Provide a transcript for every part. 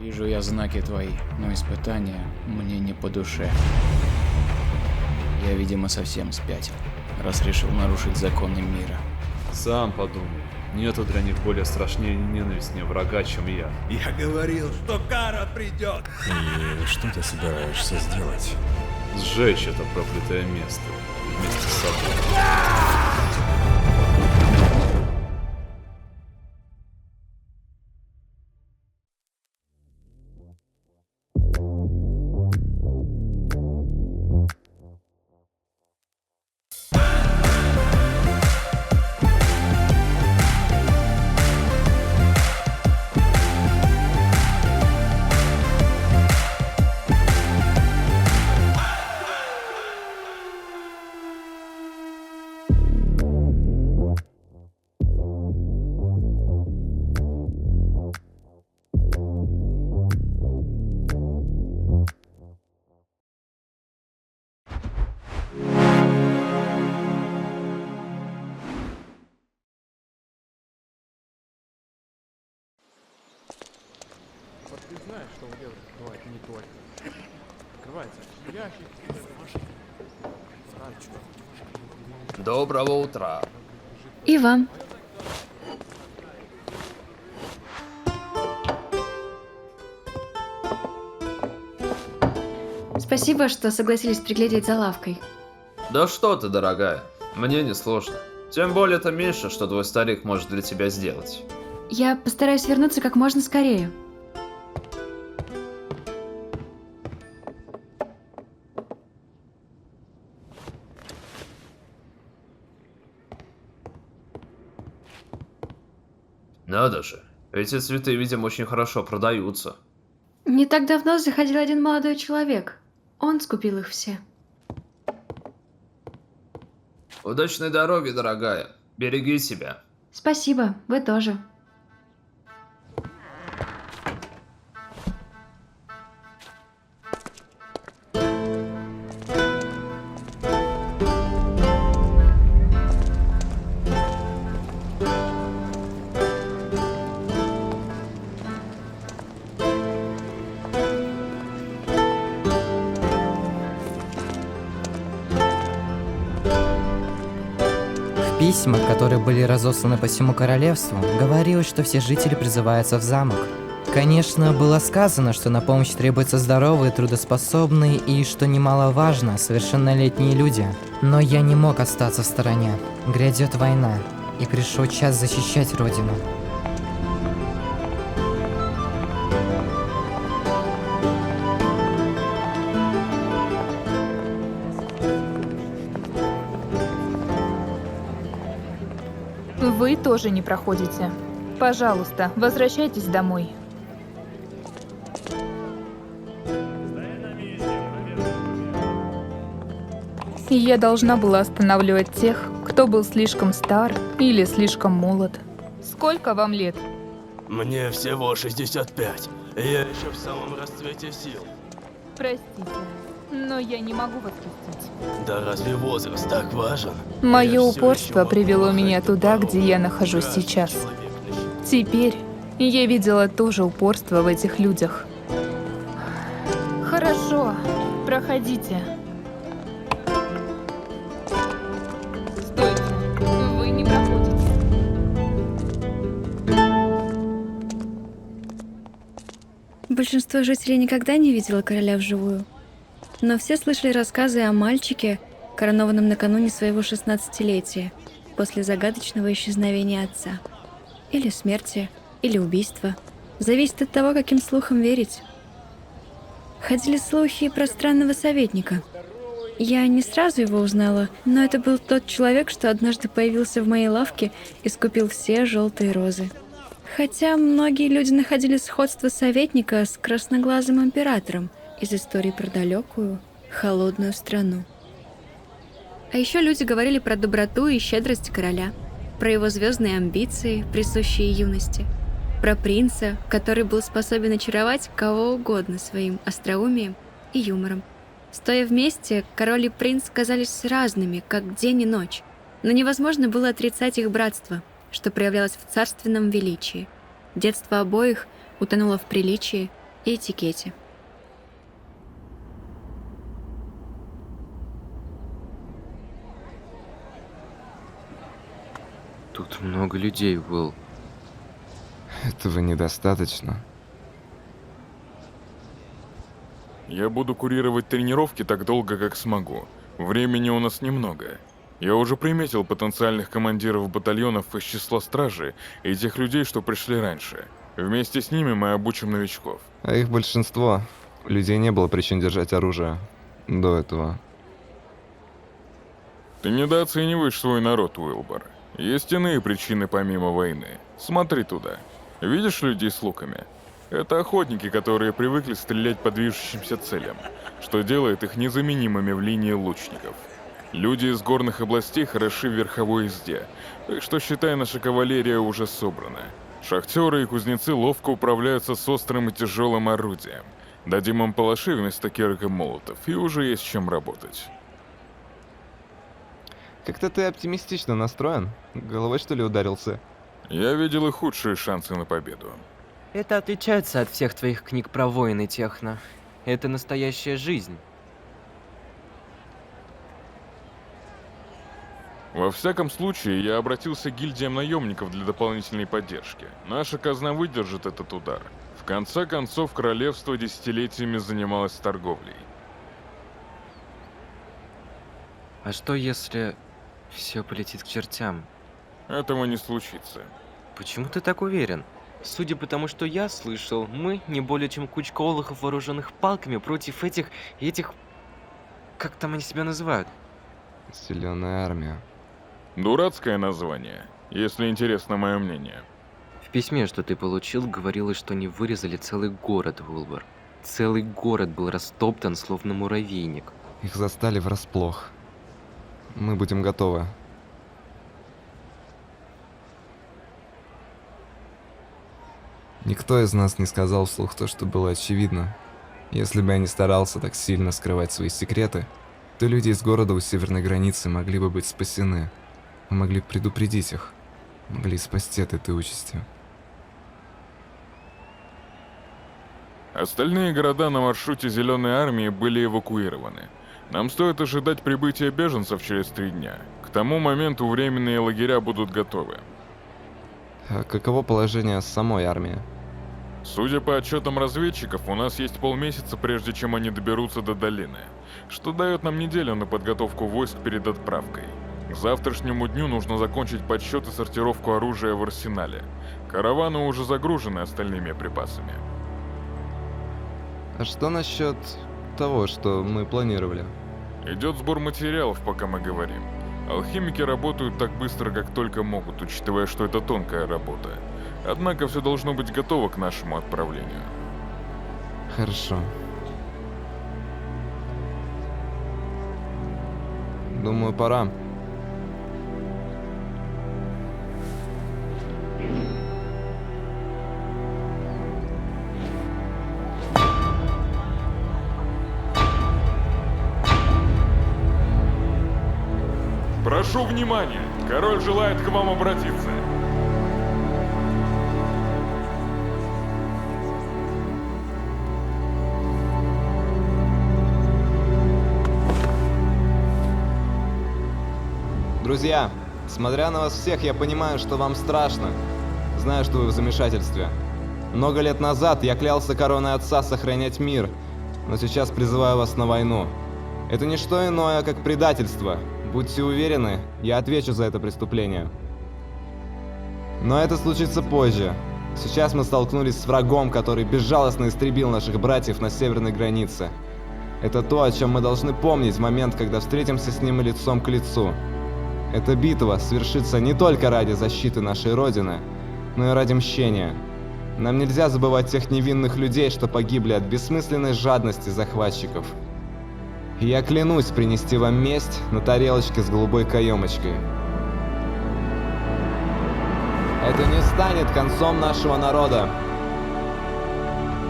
Вижу я знаки твои, но испытания мне не по душе. Я, видимо, совсем спятил, раз решил нарушить законы мира. Сам подумай. Нету для них более страшнее ненавистнее врага, чем я. Я говорил, что кара придет. И что ты собираешься сделать? Сжечь это проклятое место вместе с собой. Вот ты знаешь, что у девушек бывает не только. Открывается ящик, Доброго утра. И вам. Спасибо, что согласились приглядеть за лавкой. Да что ты, дорогая, мне не сложно. Тем более это меньше, что твой старик может для тебя сделать. Я постараюсь вернуться как можно скорее. Надо же, эти цветы, видимо, очень хорошо продаются. Не так давно заходил один молодой человек. Он скупил их все. Удачной дороги, дорогая. Береги себя. Спасибо, вы тоже. В письмах, которые были разосланы по всему королевству, говорилось, что все жители призываются в замок. Конечно, было сказано, что на помощь требуются здоровые, трудоспособные и, что немаловажно, совершеннолетние люди. Но я не мог остаться в стороне. Грядет война, и пришел час защищать родину. Вы тоже не проходите. Пожалуйста, возвращайтесь домой. Я должна была останавливать тех, кто был слишком стар или слишком молод. Сколько вам лет? Мне всего 65. Я еще в самом расцвете сил. Простите, но я не могу вас пустить. Да разве возраст так важен? Мое Я всё упорство еще привело могу меня ходить туда, по где я дорогам, нахожусь каждый сейчас. человек лишь. Теперь я видела тоже упорство в этих людях. Хорошо, проходите. Стойте, вы не проходите. Большинство жителей никогда не видело короля вживую. Но все слышали рассказы о мальчике, коронованном накануне своего 16-летия, после загадочного исчезновения отца. Или смерти, или убийства. Зависит от того, каким слухам верить. Ходили слухи про странного советника. Я не сразу его узнала, но это был тот человек, что однажды появился в моей лавке и скупил все желтые розы. Хотя многие люди находили сходство советника с красноглазым императором из истории про далекую, холодную страну. А еще люди говорили про доброту и щедрость короля, про его звездные амбиции, присущие юности, про принца, который был способен очаровать кого угодно своим остроумием и юмором. Стоя вместе, король и принц казались разными, как день и ночь, но невозможно было отрицать их братство, что проявлялось в царственном величии. Детство обоих утонуло в приличии, и этикете. Тут много людей, Уилл. Этого недостаточно. Я буду курировать тренировки так долго, как смогу. Времени у нас немного. Я уже приметил потенциальных командиров батальонов из числа стражи и тех людей, что пришли раньше. Вместе с ними мы обучим новичков. А их большинство. У людей не было причин держать оружие до этого. Ты недооцениваешь свой народ, Уилбор. Есть иные причины помимо войны. Смотри туда. Видишь людей с луками? Это охотники, которые привыкли стрелять по движущимся целям, что делает их незаменимыми в линии лучников. Люди из горных областей хороши в верховой езде, так что считай, наша кавалерия уже собрана. Шахтеры и кузнецы ловко управляются с острым и тяжелым орудием. Дадим им палаши вместо кирок и молотов, и уже есть чем работать. Как-то ты оптимистично настроен. Головой, что ли, ударился? Я видел и худшие шансы на победу. Это отличается от всех твоих книг про войны, Техно. Это настоящая жизнь. Во всяком случае, я обратился к гильдиям наемников для дополнительной поддержки. Наша казна выдержит этот удар. В конце концов, королевство десятилетиями занималось торговлей. А что если все полетит к чертям? Этого не случится. Почему ты так уверен? Судя по тому, что я слышал, мы не более чем кучка олухов, вооруженных палками против этих... Как там они себя называют? Зеленая армия. Дурацкое название, если интересно мое мнение. В письме, что ты получил, говорилось, что они вырезали целый город, Уилбор. Целый город был растоптан, словно муравейник. Их застали врасплох. Мы будем готовы. Никто из нас не сказал вслух то, что было очевидно. Если бы я не старался так сильно скрывать свои секреты, то люди из города у северной границы могли бы быть спасены. Мы могли предупредить их, могли спасти от этой участи. Остальные города на маршруте Зеленой армии были эвакуированы. Нам стоит ожидать прибытия беженцев через 3 дня. К тому моменту временные лагеря будут готовы. А каково положение самой армии? Судя по отчетам разведчиков, у нас есть полмесяца, прежде чем они доберутся до долины, что дает нам неделю на подготовку войск перед отправкой. К завтрашнему дню нужно закончить подсчет и сортировку оружия в арсенале. Караваны уже загружены остальными припасами. А что насчет того, что мы планировали? Идет сбор материалов, пока мы говорим. Алхимики работают так быстро, как только могут, учитывая, что это тонкая работа. Однако все должно быть готово к нашему отправлению. Хорошо. Думаю, пора. Прошу внимания! Король желает к вам обратиться. Друзья, смотря на вас всех, я понимаю, что вам страшно. Знаю, что вы в замешательстве. Много лет назад я клялся короной отца сохранять мир, но сейчас призываю вас на войну. Это не что иное, как предательство. Будьте уверены, я отвечу за это преступление. Но это случится позже. Сейчас мы столкнулись с врагом, который безжалостно истребил наших братьев на северной границе. Это то, о чем мы должны помнить в момент, когда встретимся с ним лицом к лицу. Эта битва свершится не только ради защиты нашей Родины, но и ради мщения. Нам нельзя забывать тех невинных людей, что погибли от бессмысленной жадности захватчиков. И я клянусь принести вам месть на тарелочке с голубой каемочкой. Это не станет концом нашего народа.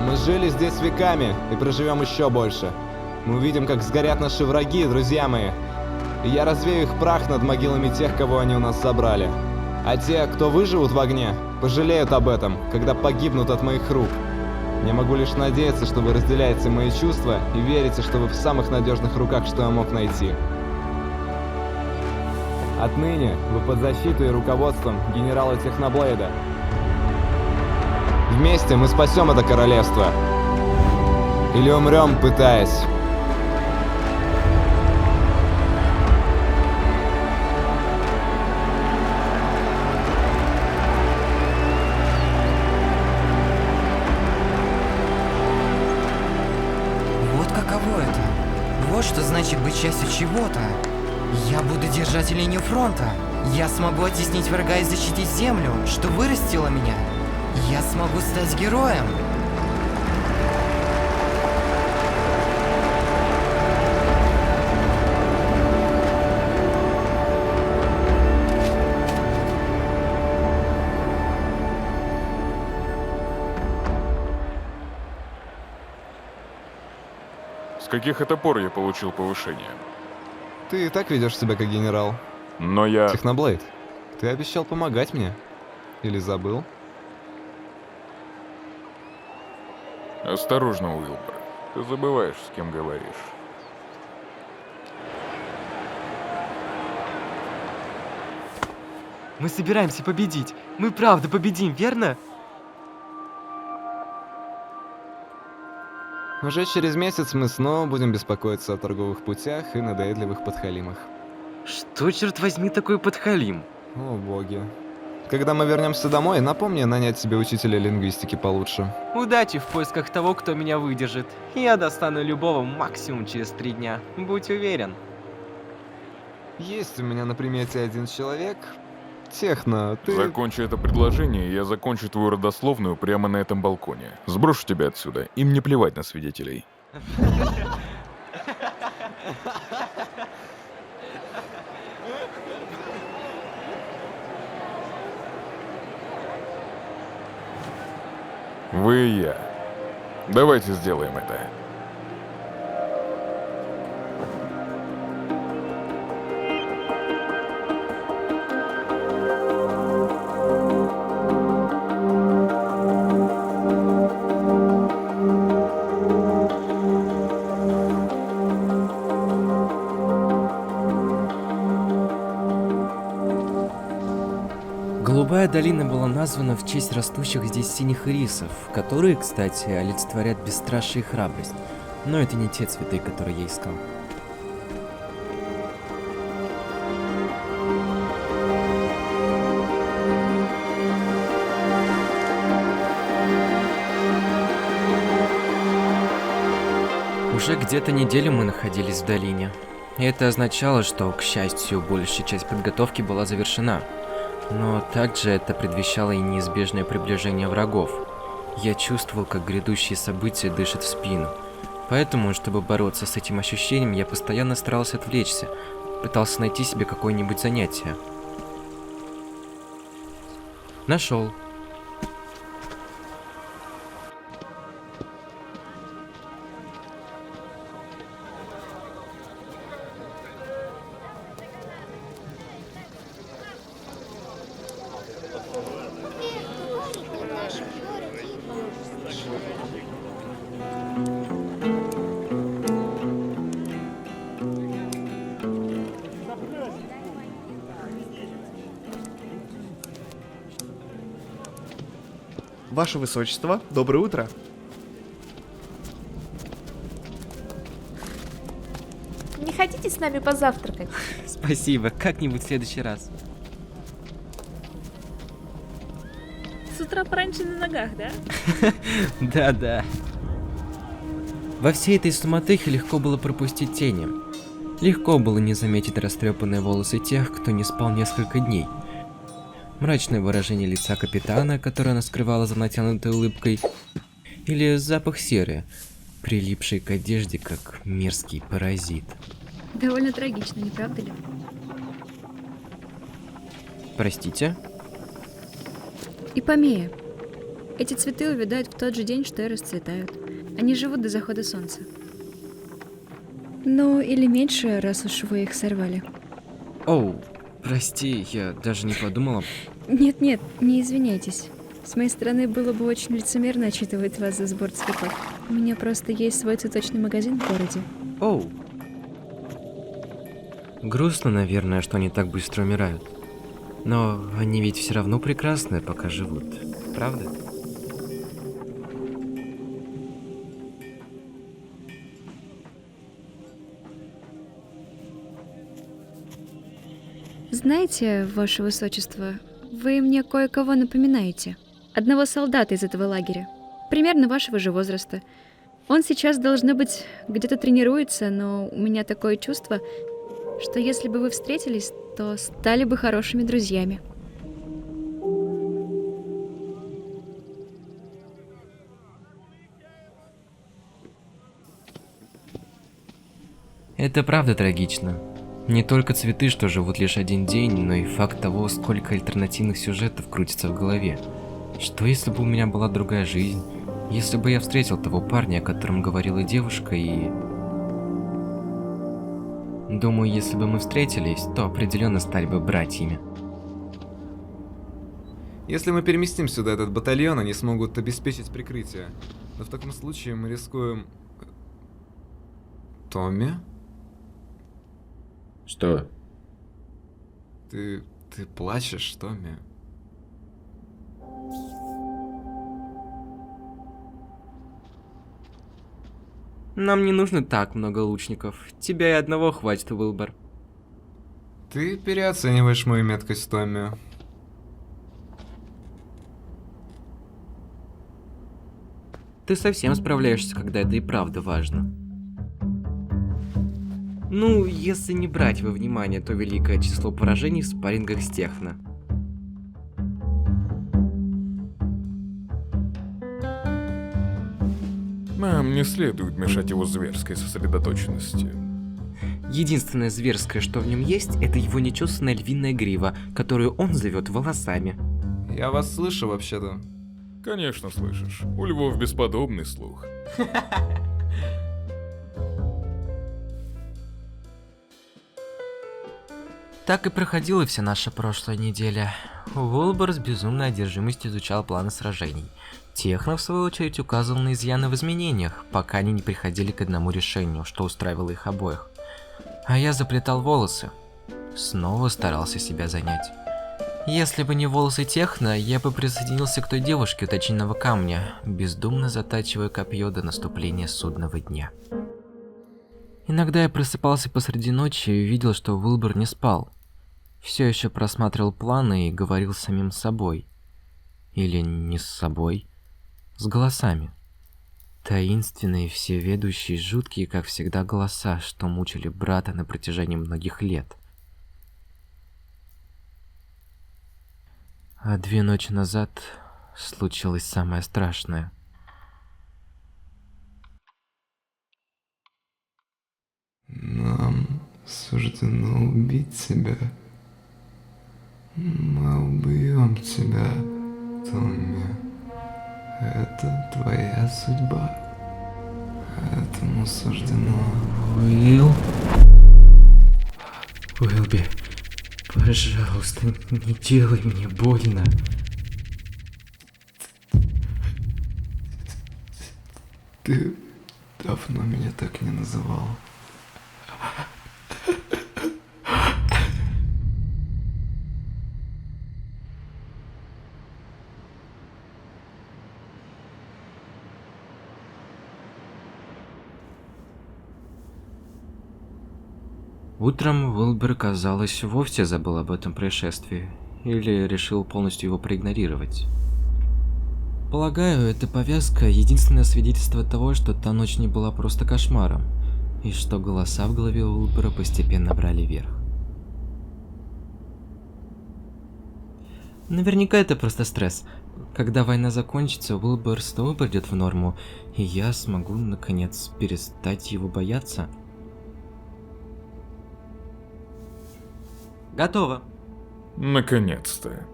Мы жили здесь веками и проживем еще больше. Мы увидим, как сгорят наши враги, друзья мои. И я развею их прах над могилами тех, кого они у нас забрали. А те, кто выживут в огне, пожалеют об этом, когда погибнут от моих рук. Я могу лишь надеяться, что вы разделяете мои чувства и верите, что вы в самых надежных руках, что я мог найти. Отныне вы под защитой и руководством генерала Техноблейда. Вместе мы спасем это королевство. Или умрем, пытаясь. Вот каково это. Вот что значит быть частью чего-то. Я буду держать линию фронта. Я смогу оттеснить врага и защитить землю, что вырастила меня. Я смогу стать героем. С каких это пор я получил повышение? Ты и так ведешь себя как генерал. Но я... Техноблейд, ты обещал помогать мне. Или забыл? Осторожно, Уилбор. Ты забываешь, с кем говоришь. Мы собираемся победить. Мы правда победим, верно? Уже через месяц мы снова будем беспокоиться о торговых путях и надоедливых подхалимах. Что, черт возьми, такое подхалим? О боги. Когда мы вернемся домой, напомни нанять себе учителя лингвистики получше. Удачи в поисках того, кто меня выдержит. Я достану любого максимум через 3 дня. Будь уверен. Есть у меня на примете один человек. Техно, ты... Закончи это предложение, и я закончу твою родословную прямо на этом балконе. Сброшу тебя отсюда. Им не плевать на свидетелей. Вы и я. Давайте сделаем это. Голубая долина была названа в честь растущих здесь синих ирисов, которые, кстати, олицетворят бесстрашие и храбрость. Но это не те цветы, которые я искал. Уже где-то неделю мы находились в долине. И это означало, что, к счастью, большая часть подготовки была завершена. Но также это предвещало и неизбежное приближение врагов. Я чувствовал, как грядущие события дышат в спину. Поэтому, чтобы бороться с этим ощущением, я постоянно старался отвлечься, пытался найти себе какое-нибудь занятие. Нашел. Ваше Высочество, доброе утро. Не хотите с нами позавтракать? Спасибо, как-нибудь в следующий раз. С утра пораньше на ногах, да? Да-да. Во всей этой суматохе легко было пропустить тени. Легко было не заметить растрепанные волосы тех, кто не спал несколько дней. Мрачное выражение лица капитана, которое она скрывала за натянутой улыбкой. Или запах серы, прилипший к одежде, как мерзкий паразит. Довольно трагично, не правда ли? Простите? И помея. Эти цветы увядают в тот же день, что и расцветают. Они живут до захода солнца. Ну, или меньше, раз уж вы их сорвали. Оу, прости, я даже не подумала. Нет-нет, не извиняйтесь. С моей стороны было бы очень лицемерно отчитывать вас за сбор цветов. У меня просто есть свой цветочный магазин в городе. Оу. Грустно, наверное, что они так быстро умирают. Но они ведь все равно прекрасны, пока живут. Правда? Знаете, ваше высочество, вы мне кое-кого напоминаете. Одного солдата из этого лагеря. Примерно вашего же возраста. Он сейчас, должно быть, где-то тренируется, но у меня такое чувство, что если бы вы встретились, то стали бы хорошими друзьями. Это правда трагично. Не только цветы, что живут лишь один день, но и факт того, сколько альтернативных сюжетов крутится в голове. Что если бы у меня была другая жизнь? Если бы я встретил того парня, о котором говорила девушка, и... Думаю, если бы мы встретились, то определенно стали бы братьями. Если мы переместим сюда этот батальон, они смогут обеспечить прикрытие. Но в таком случае мы рискуем... Томми? Что? Ты плачешь, Томми? Нам не нужно так много лучников. Тебя и одного хватит, Уилбор. Ты переоцениваешь мою меткость, Томми. Ты совсем справляешься, когда это и правда важно. Ну, если не брать во внимание то великое число поражений в спаррингах с Техно. Нам не следует мешать его зверской сосредоточенности. Единственное зверское, что в нем есть, это его нечесанная львиная грива, которую он зовет волосами. Я вас слышу, вообще-то. Конечно, слышишь. У львов бесподобный слух. Так и проходила вся наша прошлая неделя. Уилбор с безумной одержимостью изучал планы сражений. Техно, в свою очередь, указывал на изъяны в изменениях, пока они не приходили к одному решению, что устраивало их обоих. А я заплетал волосы. Снова старался себя занять. Если бы не волосы Техно, я бы присоединился к той девушке у точильного камня, бездумно затачивая копье до наступления судного дня. Иногда я просыпался посреди ночи и видел, что Уилбор не спал. Все еще просматривал планы и говорил с самим собой. Или не с собой. С голосами. Таинственные, всеведущие, жуткие, как всегда, голоса, что мучили брата на протяжении многих лет. А 2 ночи назад случилось самое страшное. Нам суждено убить тебя. Мы убьем тебя, Томми. Это твоя судьба. Этому суждено. Уилби, пожалуйста, не делай мне больно. Ты давно меня так не называл. Утром Уилбер, казалось, вовсе забыл об этом происшествии, или решил полностью его проигнорировать. Полагаю, эта повязка — единственное свидетельство того, что та ночь не была просто кошмаром, и что голоса в голове Уилбера постепенно брали верх. Наверняка это просто стресс. Когда война закончится, Уилбер снова придет в норму, и я смогу, наконец, перестать его бояться. Готово. Наконец-то.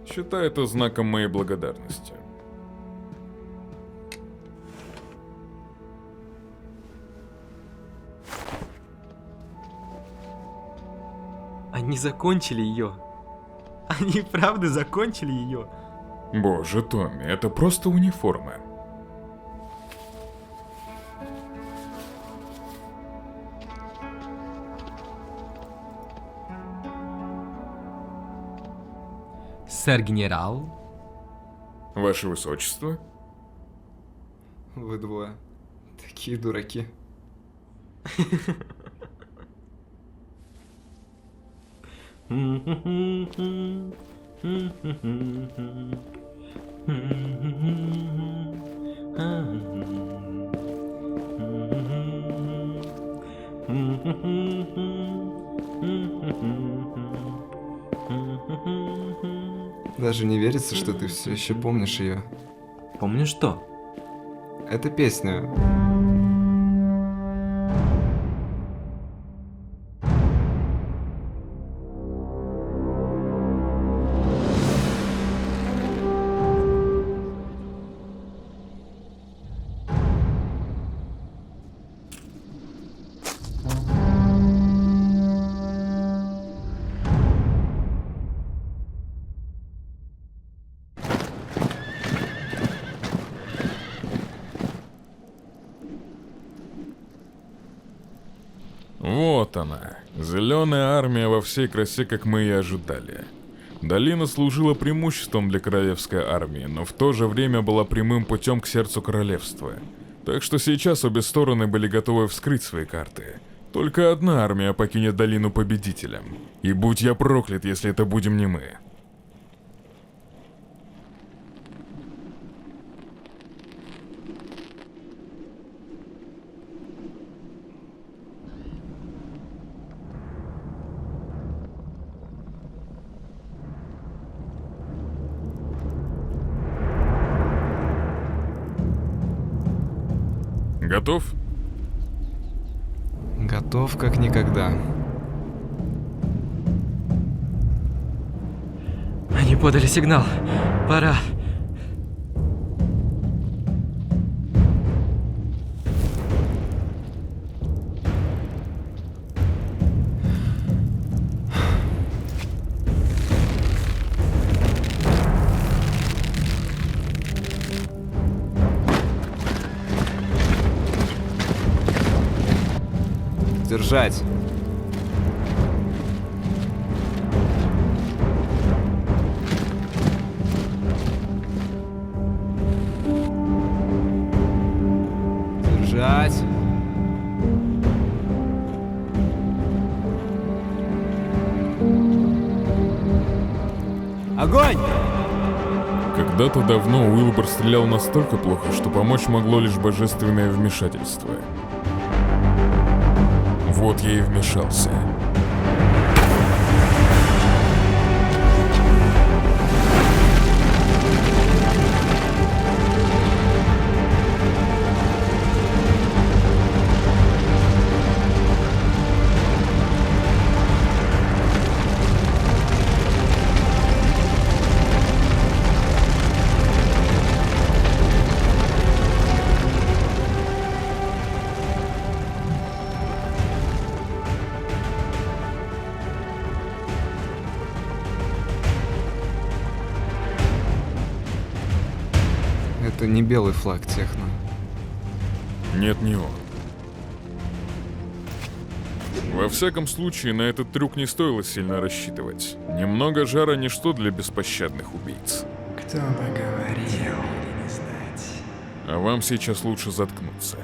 Считай это знаком моей благодарности. Они закончили ее. Они правда закончили ее. Боже, Томми, это просто униформа. Сэр-генерал. Ваше Высочество? Вы двое. Такие дураки. Даже не верится, что ты все еще помнишь ее. Помню что? Это песня. Вот она, зеленая армия во всей красе, как мы и ожидали. Долина служила преимуществом для королевской армии, но в то же время была прямым путем к сердцу королевства. Так что сейчас обе стороны были готовы вскрыть свои карты. Только одна армия покинет долину победителем. И будь я проклят, если это будем не мы. Готов? Готов как никогда. Они подали сигнал. Пора. Держать. Держать. Огонь! Когда-то давно Уилбур стрелял настолько плохо, что помочь могло лишь божественное вмешательство. Вот я и вмешался. Это не белый флаг техно. Нет, не он. Во всяком случае, на этот трюк не стоило сильно рассчитывать. Немного жара — ничто для беспощадных убийц. Кто бы говорил, не знать. А вам сейчас лучше заткнуться.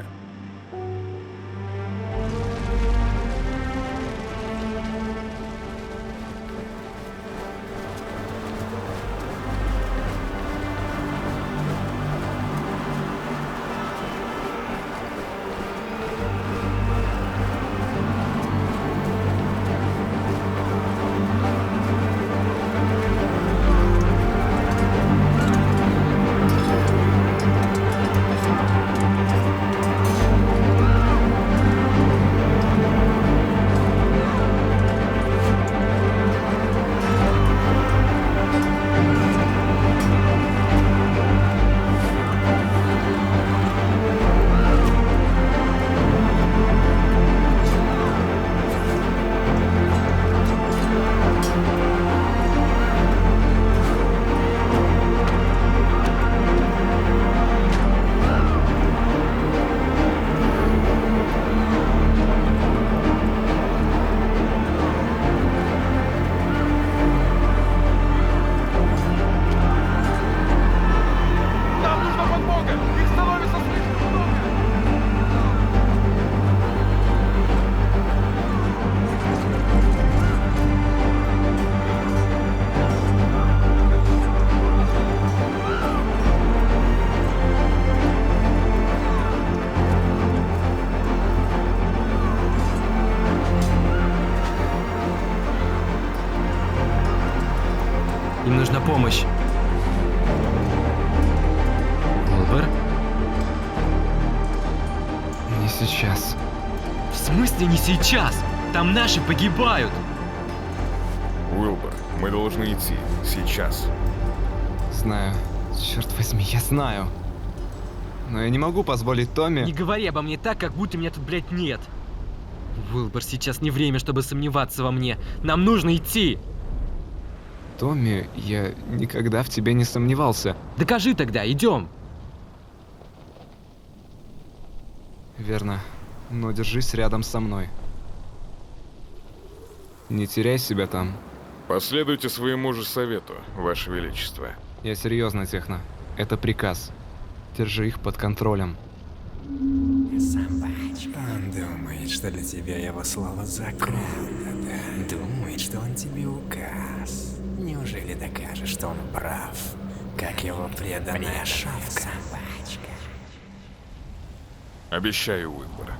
Им нужна помощь. Уилбер? Не сейчас. В смысле не сейчас? Там наши погибают. Уилбер, мы должны идти. Сейчас. Знаю. Черт возьми, я знаю. Но я не могу позволить Томми... Не говори обо мне так, как будто меня тут, блядь, нет. Уилбер, сейчас не время, чтобы сомневаться во мне. Нам нужно идти. Томми, я никогда в тебе не сомневался. Докажи тогда, идем. Верно. Но держись рядом со мной. Не теряй себя там. Последуйте своему же совету, Ваше Величество. Я серьезно, Техно. Это приказ. Держи их под контролем. Собачка. Он думает, что для тебя его слово закон. Да. Думает, что он тебе указ. Неужели докажешь, что он прав? Как его преданная шавка. Обещаю, Уилбер.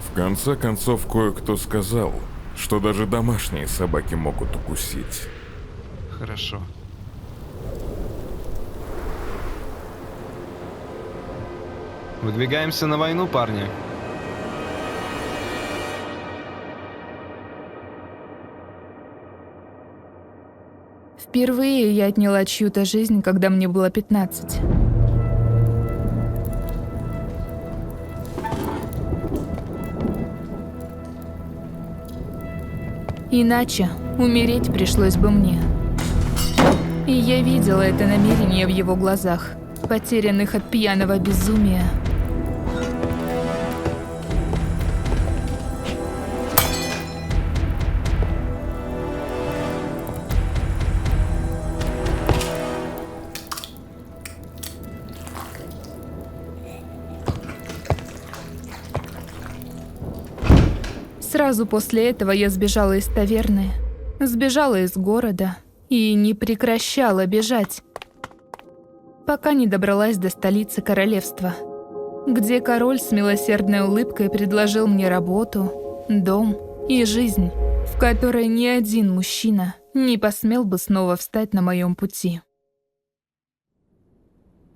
В конце концов, кое-кто сказал, что даже домашние собаки могут укусить. Хорошо. Выдвигаемся на войну, парни. Впервые я отняла чью-то жизнь, когда мне было 15. Иначе умереть пришлось бы мне. И я видела это намерение в его глазах, потерянных от пьяного безумия. Сразу после этого я сбежала из таверны, сбежала из города и не прекращала бежать, пока не добралась до столицы королевства, где король с милосердной улыбкой предложил мне работу, дом и жизнь, в которой ни один мужчина не посмел бы снова встать на моем пути.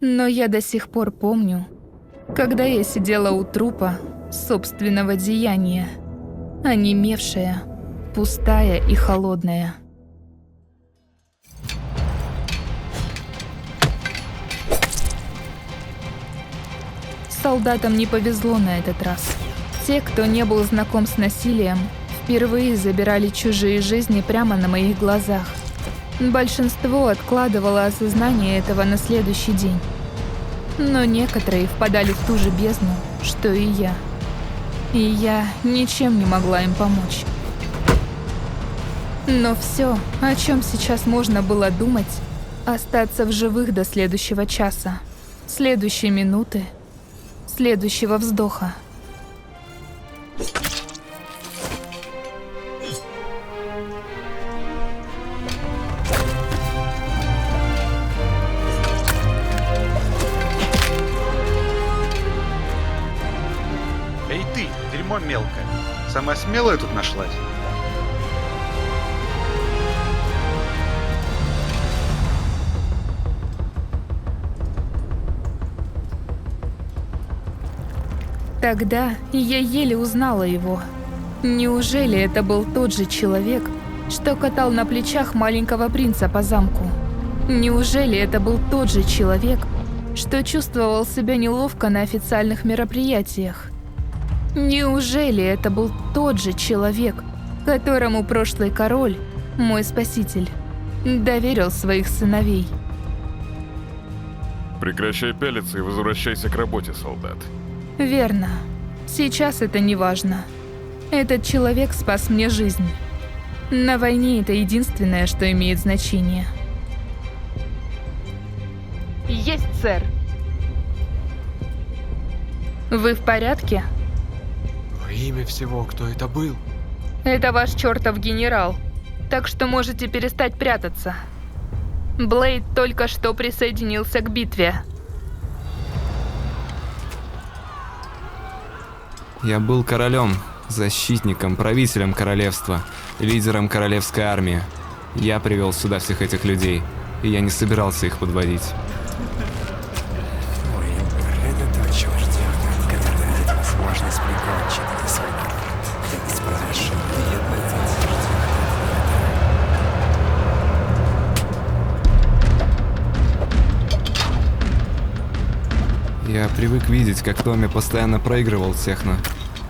Но я до сих пор помню, когда я сидела у трупа собственного деяния, онемевшая, пустая и холодная. Солдатам не повезло на этот раз. Те, кто не был знаком с насилием, впервые забирали чужие жизни прямо на моих глазах. Большинство откладывало осознание этого на следующий день. Но некоторые впадали в ту же бездну, что и я. И я ничем не могла им помочь. Но все, о чем сейчас можно было думать, остаться в живых до следующего часа, следующей минуты, следующего вздоха. Эй ты, дерьмо мелкое. Самая смелая тут нашлась. Тогда я еле узнала его. Неужели это был тот же человек, что катал на плечах маленького принца по замку? Неужели это был тот же человек, что чувствовал себя неловко на официальных мероприятиях? Неужели это был тот же человек, которому прошлый король, мой спаситель, доверил своих сыновей? Прекращай пялиться и возвращайся к работе, солдат. Верно. Сейчас это не важно. Этот человек спас мне жизнь. На войне это единственное, что имеет значение. Есть, сэр. Вы в порядке? Во имя всего, кто это был? Это ваш чертов генерал. Так что можете перестать прятаться. Блейд только что присоединился к битве. Я был королем, защитником, правителем королевства, лидером королевской армии. Я привел сюда всех этих людей, и я не собирался их подводить. Это то, чего ждет, который дает возможность прикончить свой народ. Ты спрашивай, и ответить ждет. Я привык видеть, как Томми постоянно проигрывал техно,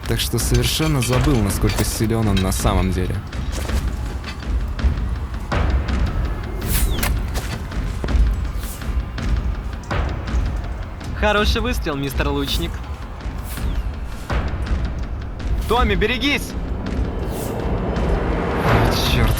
так что совершенно забыл, насколько силен он на самом деле. Хороший выстрел, мистер лучник. Томми, берегись! Черт.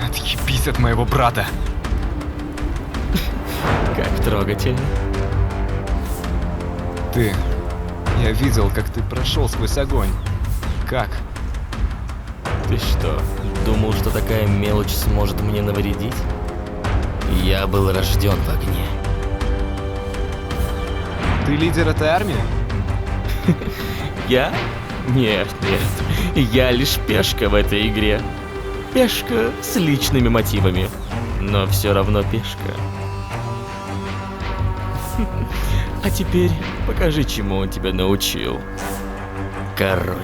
Отъебись от моего брата. Как трогательно. Ты... Я видел, как ты прошел сквозь огонь. Как? Ты что, думал, что такая мелочь сможет мне навредить? Я был рожден в огне. Ты лидер этой армии? Я? Нет, нет. Я лишь пешка в этой игре. Пешка с личными мотивами. Но все равно пешка. А теперь покажи, чему он тебя научил. Король.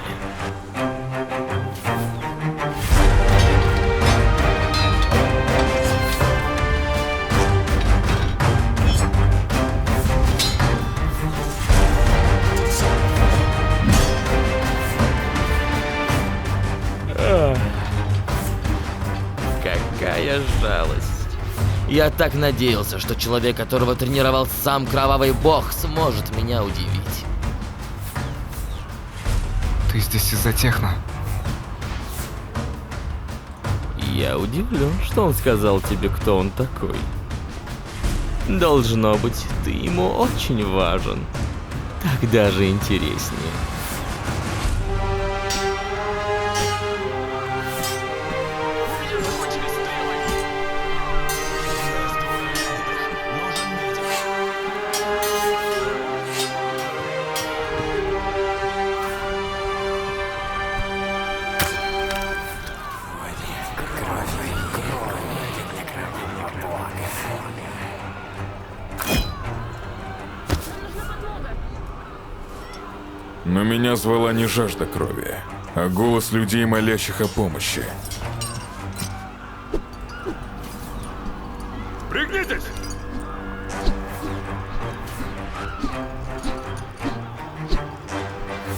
Какая жалость. Я так надеялся, что человек, которого тренировал сам Кровавый Бог, сможет меня удивить. Ты здесь из-за техно. Я удивлен, что он сказал тебе, кто он такой. Должно быть, ты ему очень важен. Так даже интереснее. Но меня звала не жажда крови, а голос людей, молящих о помощи. Пригнитесь!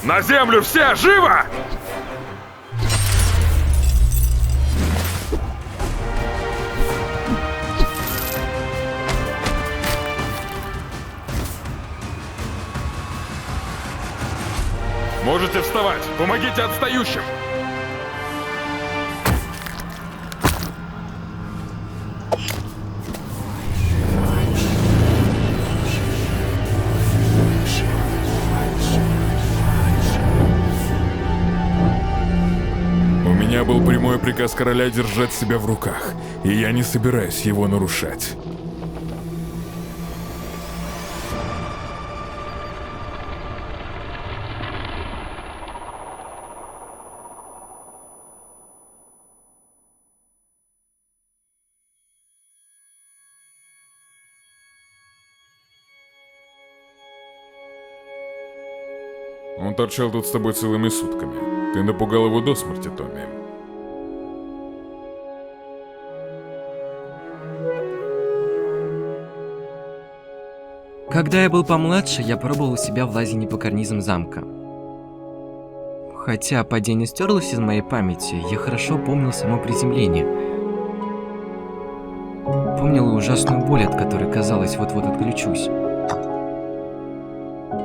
На землю все! Живо! Можете вставать! Помогите отстающим! У меня был прямой приказ короля держать себя в руках, и я не собираюсь его нарушать. Он торчал тут с тобой целыми сутками. Ты напугал его до смерти, Томми. Когда я был помладше, я пробовал себя в лазении по карнизам замка. Хотя падение стерлось из моей памяти, я хорошо помнил само приземление. Помнил и ужасную боль, от которой, казалось, вот-вот отключусь.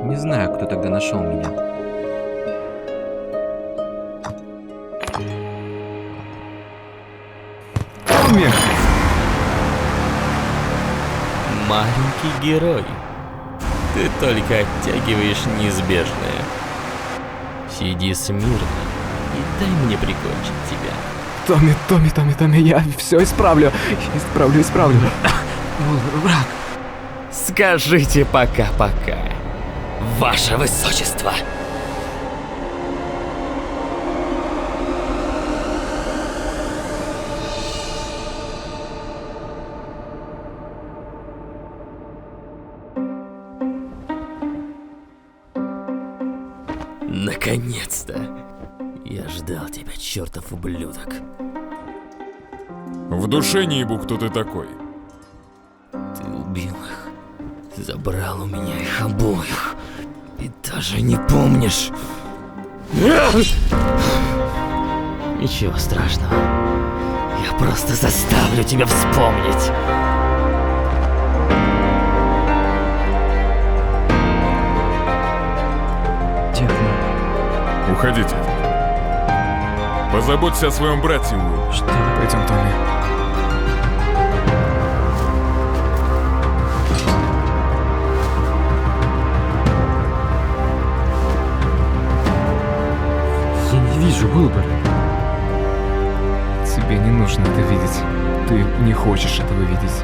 Не знаю, кто тогда нашел меня. Томми! Маленький герой. Ты только оттягиваешь неизбежное. Сиди смирно и дай мне прикончить тебя. Томми, я все исправлю. Исправлю. Враг. Скажите пока-пока, ваше высочество. Наконец-то. Я ждал тебя, чертов ублюдок. В душе не ебу, кто ты такой. Ты убил их. Забрал у меня их обоих. И даже не помнишь. Ничего страшного. Я просто заставлю тебя вспомнить. Уходите. Позаботься о своем брате, Уилл. Что? Пойдем, Томми. Я не вижу выбора. Тебе не нужно это видеть. Ты не хочешь этого видеть.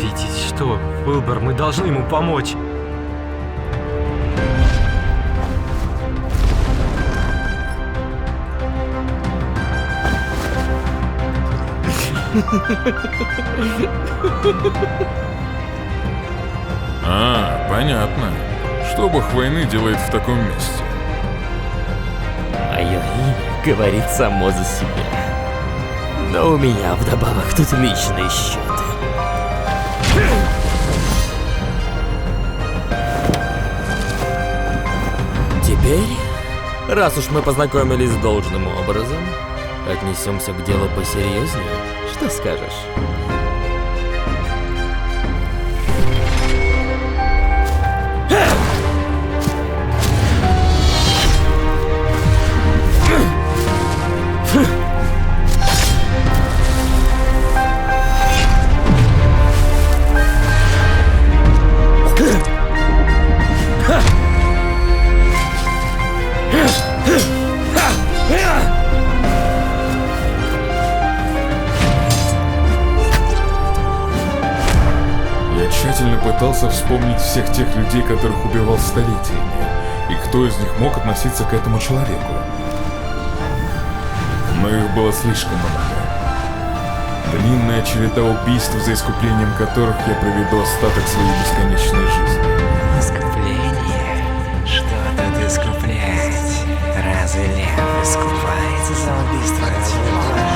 Видеть что? Уилбер, мы должны ему помочь. А, понятно. Что бог войны делает в таком месте? Мое имя говорит само за себя. Но у меня вдобавок тут личные счеты. Теперь, раз уж мы познакомились должным образом, отнесемся к делу посерьезнее. Что скажешь? Я тщательно пытался вспомнить всех тех людей, которых убивал столетиями, и кто из них мог относиться к этому человеку. Но их было слишком много. Длинная череда убийств, за искуплением которых я проведу остаток своей бесконечной жизни. Искупление? Что тут искуплять? Разве лев искупается за убийство человека?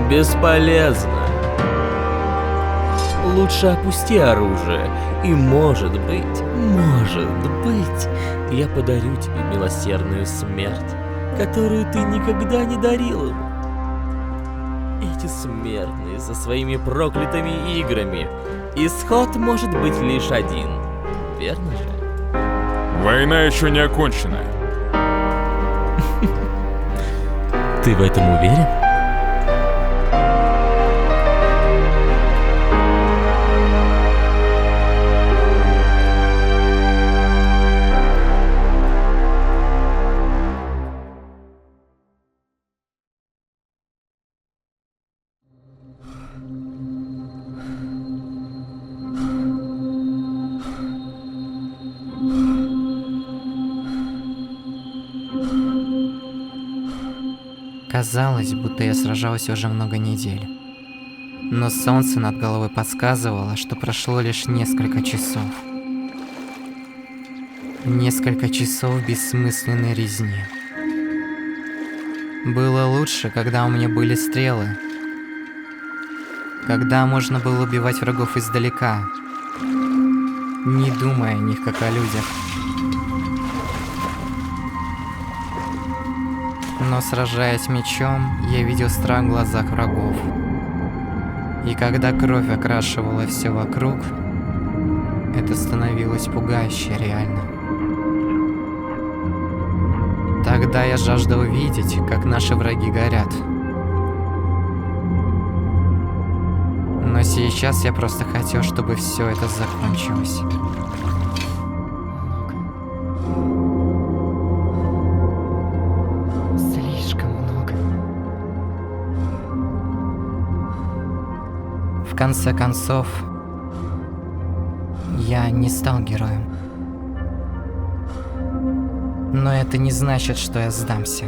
Бесполезно. Лучше опусти оружие, и может быть, я подарю тебе милосердную смерть, которую ты никогда не дарил ему. Эти смертные со своими проклятыми играми. Исход может быть лишь один, верно же? Война еще не окончена. Ты в этом уверен? Казалось, будто я сражался уже много недель. Но солнце над головой подсказывало, что прошло лишь несколько часов. Несколько часов бессмысленной резни. Было лучше, когда у меня были стрелы. Когда можно было убивать врагов издалека, не думая о них как о людях. Но сражаясь мечом, я видел страх в глазах врагов. И когда кровь окрашивала все вокруг, это становилось пугающе реально. Тогда я жаждал видеть, как наши враги горят. Но сейчас я просто хотел, чтобы все это закончилось. конце концов, я не стал героем. Но это не значит, что я сдамся.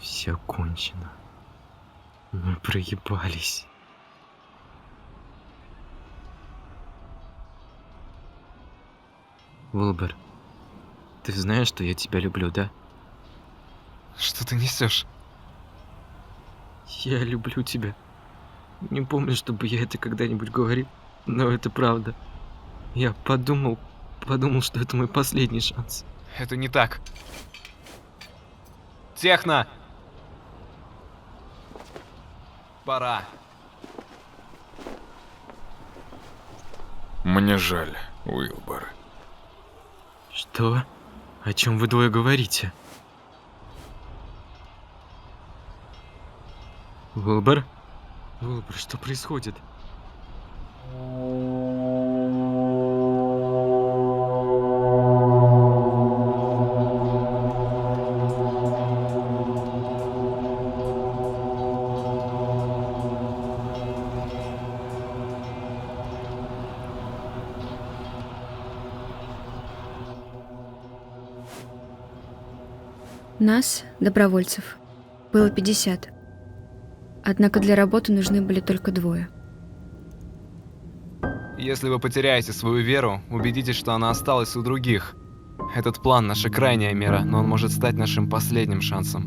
Все кончено. Мы проебались. Уилбер, ты знаешь, что я тебя люблю, да? Что ты несешь? Я люблю тебя. Не помню, чтобы я это когда-нибудь говорил, но это правда. Я подумал, что это мой последний шанс. Это не так. Техно! Пора. Мне жаль, Уилбер. Что? О чем вы двое говорите? Уилбер? Уилбер, что происходит? Нас, добровольцев, было 50. Однако для работы нужны были только 2. Если вы потеряете свою веру, убедитесь, что она осталась у других. Этот план — наша крайняя мера, но он может стать нашим последним шансом.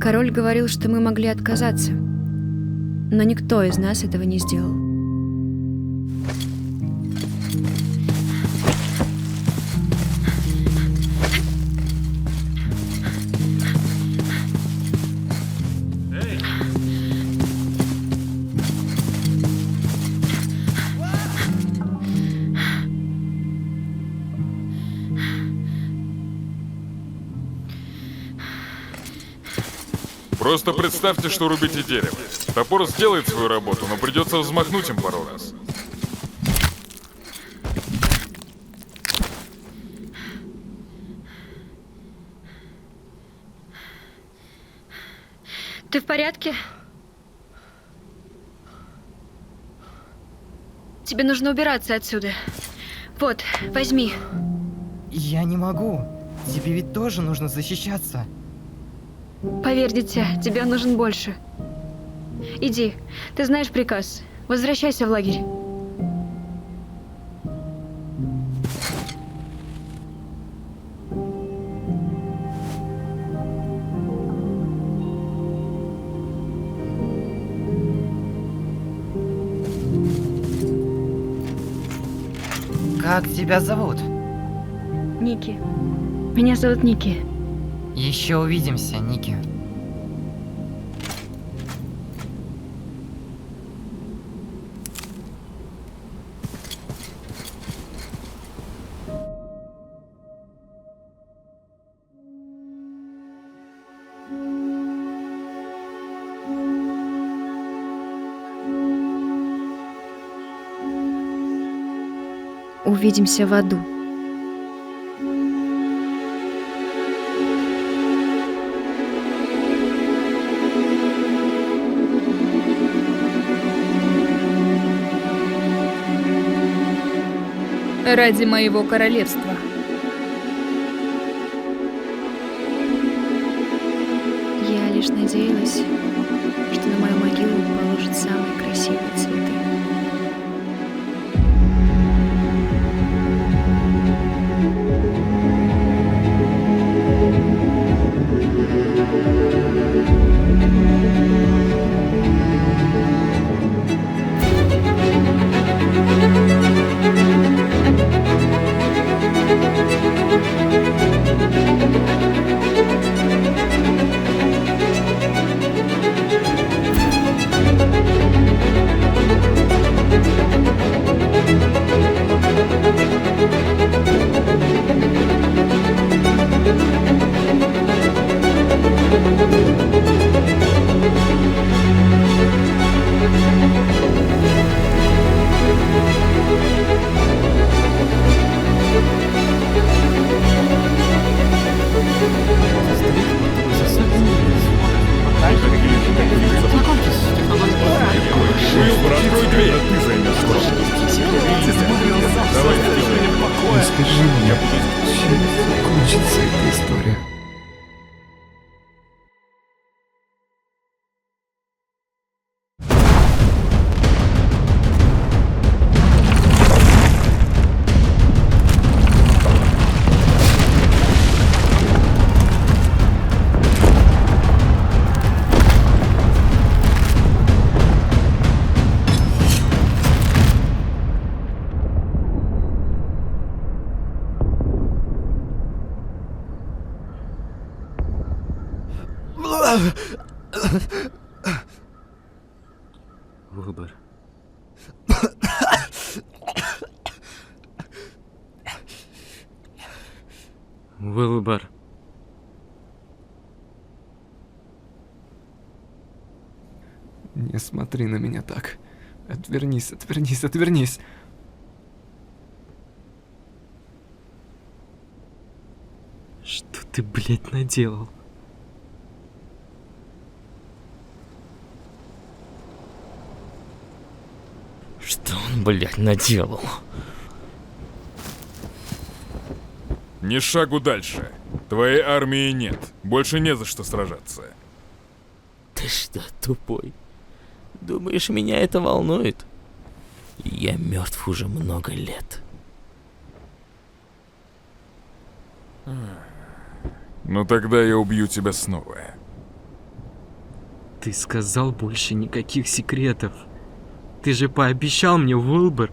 Король говорил, что мы могли отказаться, но никто из нас этого не сделал. Просто представьте, что рубите дерево. Топор сделает свою работу, но придется взмахнуть им пару раз. Ты в порядке? Тебе нужно убираться отсюда. Вот, возьми. Я не могу. Тебе ведь тоже нужно защищаться. Поверь, дитя, тебе он нужен больше. Иди, ты знаешь приказ. Возвращайся в лагерь. Как тебя зовут? Ники. Меня зовут Ники. Еще увидимся, Ники. Увидимся в аду. Ради моего королевства. Я лишь надеялась, что на мою скажи мне, чем закончится эта история? Выбор. Выбор. Не смотри на меня так. Отвернись, отвернись, отвернись. Что ты, блядь, наделал? Что он, блядь, наделал? Ни шагу дальше. Твоей армии нет. Больше не за что сражаться. Ты что, тупой? Думаешь, меня это волнует? Я мертв уже много лет. Ну тогда я убью тебя снова. Ты сказал больше никаких секретов. Ты же пообещал мне, Уилбер.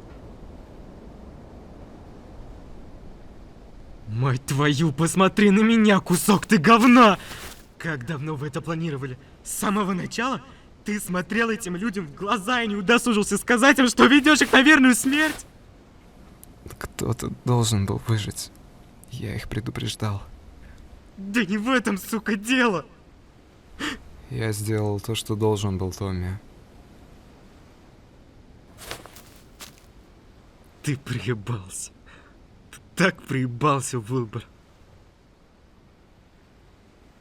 Мать твою, посмотри на меня, кусок ты говна! Как давно вы это планировали? С самого начала? Ты смотрел этим людям в глаза и не удосужился сказать им, что ведешь их на верную смерть? Кто-то должен был выжить. Я их предупреждал. Да не в этом, сука, дело! Я сделал то, что должен был, Томми. Ты приебался. Ты так приебался, Уилбер.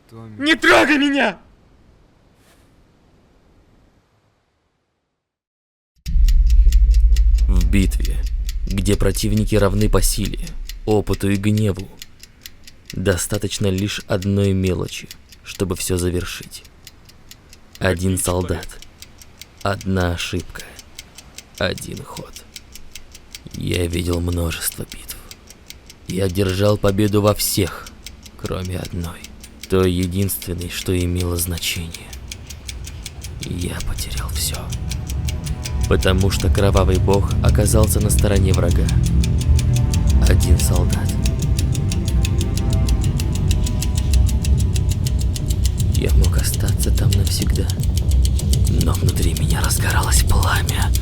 Томми. Не трогай меня! В битве, где противники равны по силе, опыту и гневу, достаточно лишь одной мелочи, чтобы все завершить. Один солдат, одна ошибка, один ход. Я видел множество битв. Я одержал победу во всех, кроме одной. Той единственной, что имело значение. Я потерял все. Потому что кровавый бог оказался на стороне врага. Один солдат. Я мог остаться там навсегда. Но внутри меня разгоралось пламя.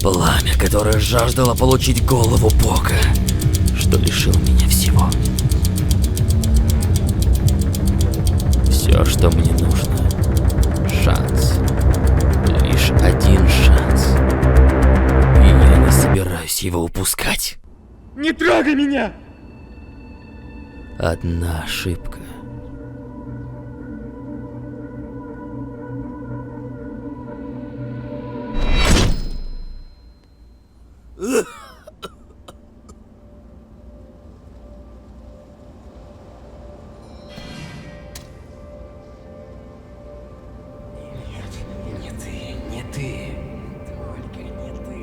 Пламя, которое жаждало получить голову бога, что лишил меня всего. Все, что мне нужно. Шанс. Лишь один шанс. И я не собираюсь его упускать. Не трогай меня! Одна ошибка. Не ты, не ты. Только не ты.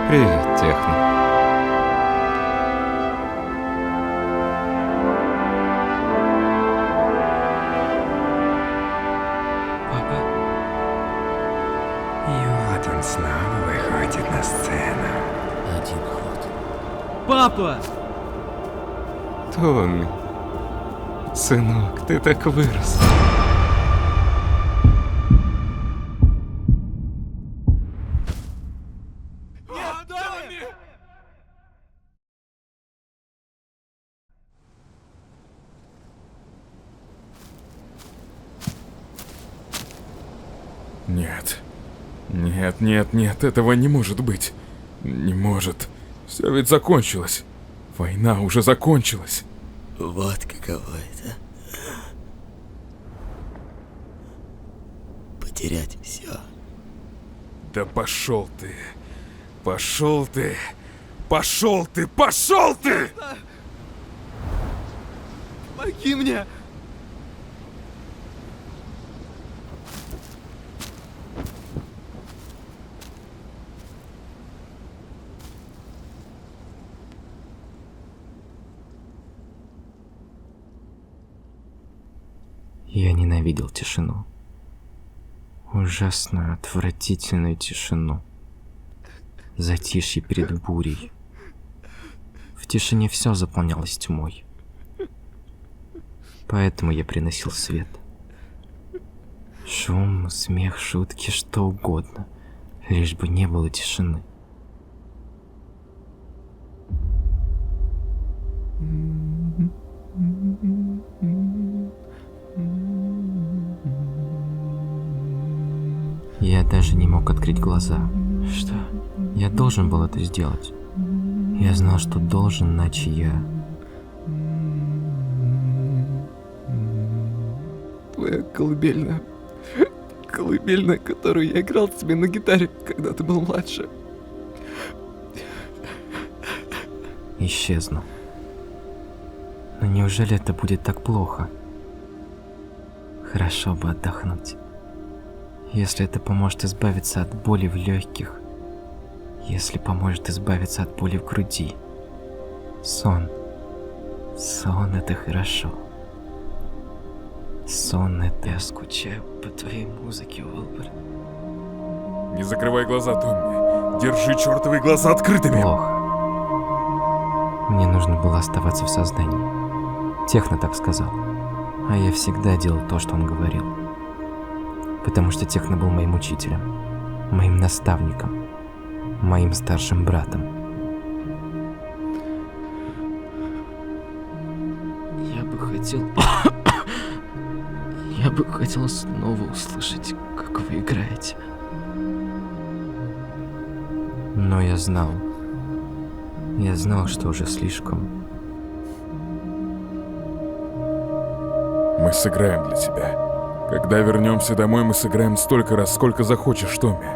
Привет, Техно. И вот он снова выходит на сцену. Один ход. Папа! Томми. Сынок, ты так вырос. Нет. Нет, нет, нет, этого не может быть. Не может. Все ведь закончилось. Война уже закончилась. Вот каково это. Потерять все. Да пошел ты. Пошел ты. Пошел ты. Пошел ты! Помоги мне! Я ненавидел тишину. Ужасную, отвратительную тишину. Затишье перед бурей. В тишине все заполнялось тьмой. Поэтому я приносил свет. Шум, смех, шутки, что угодно. Лишь бы не было тишины. Я даже не мог открыть глаза. Что? Я должен был это сделать. Я знал, что должен, иначе я... Твоя колыбельная. Колыбельная, которую я играл тебе на гитаре, когда ты был младше. Исчезну. Но неужели это будет так плохо? Хорошо бы отдохнуть. Если это поможет избавиться от боли в легких. Если поможет избавиться от боли в груди. Сон. Сон — это хорошо. Сон — это... Я скучаю по твоей музыке, Уилбер. Не закрывай глаза, Томми. Держи чертовы глаза открытыми. Плохо. Мне нужно было оставаться в сознании. Техно так сказал. А я всегда делал то, что он говорил. Потому что Техно был моим учителем, моим наставником, моим старшим братом. Я бы хотел... Я бы хотел снова услышать, как вы играете. Но я знал, что уже слишком. Мы сыграем для тебя. Когда вернемся домой, мы сыграем столько раз, сколько захочешь, Томми.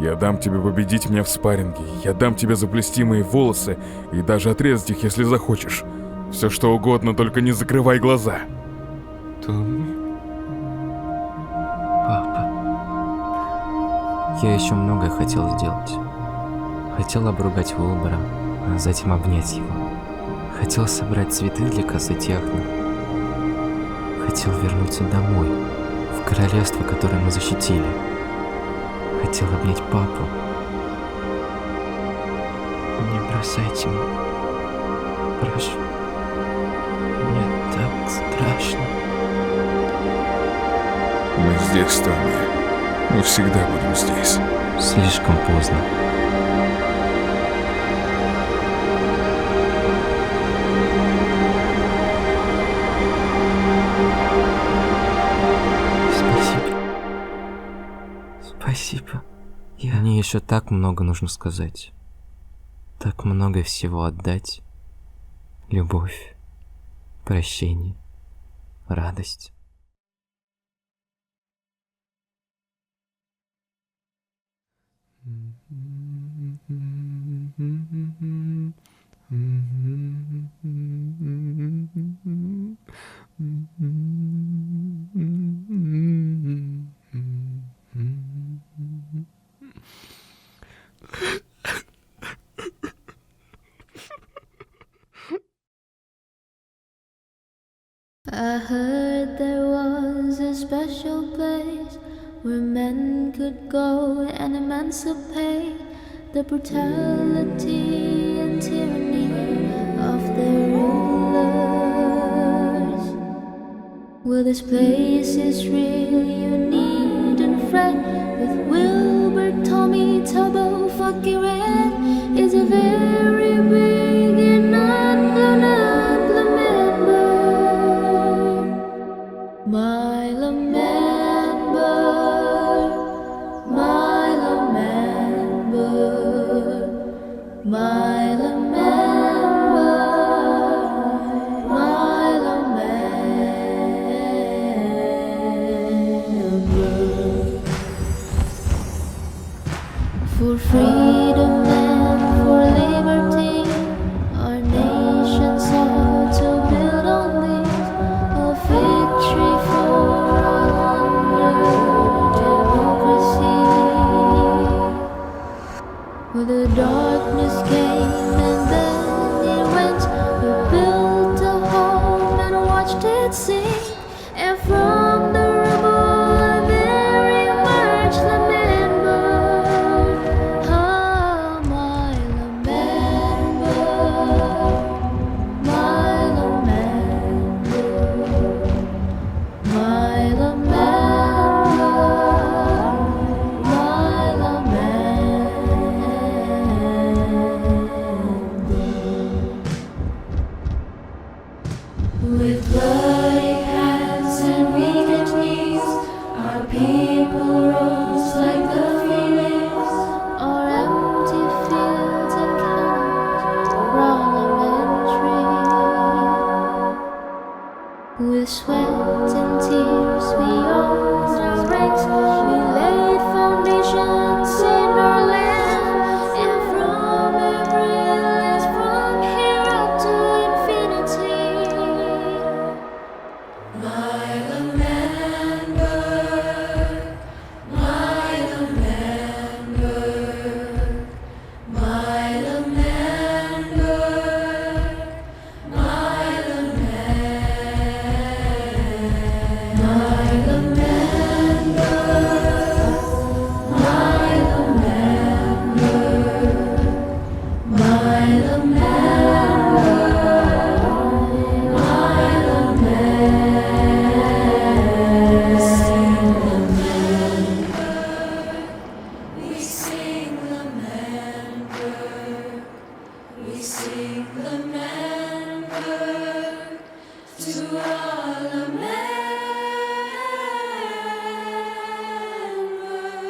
Я дам тебе победить меня в спарринге, я дам тебе заплести мои волосы и даже отрезать их, если захочешь. Все что угодно, только не закрывай глаза. Томми? Папа. Я еще многое хотел сделать. Хотел обругать Уилбера, а затем обнять его. Хотел собрать цветы для косы Техно. Хотел вернуться домой, в королевство, которое мы защитили. Хотел обнять папу. Не бросайте меня. Прошу. Мне так страшно. Мы здесь, Томми. Мы всегда будем здесь. Слишком поздно. Спасибо. Мне еще так много нужно сказать. Так много всего отдать. Любовь, прощение, радость. I heard there was a special place where men could go and emancipate the brutality and tyranny of their rulers. Well, this place is real, you needn't fret. With Wilbur, Tommy, Tubbo, Funky Red is a very big and unknown member. Milo member, For freedom and for liberty, our nation sought to build on this, a victory for our democracy. But the darkness came and then it went. We built a home and watched it sink, and from the rubble there emerged the man bird. Ah, my man bird, my man bird, my man bird, my man. With bloody hands and weakened knees, our people rose like the phoenix. Our empty fields and cannons parliamentary. With sweat and tears we armed our ranks, we laid foundations in our land, and from every land, from here up to infinity. My man bird, my man bird, my man bird, my man, my man bird, my man bird, my we sing the man bird, we sing the man bird to all the man bird.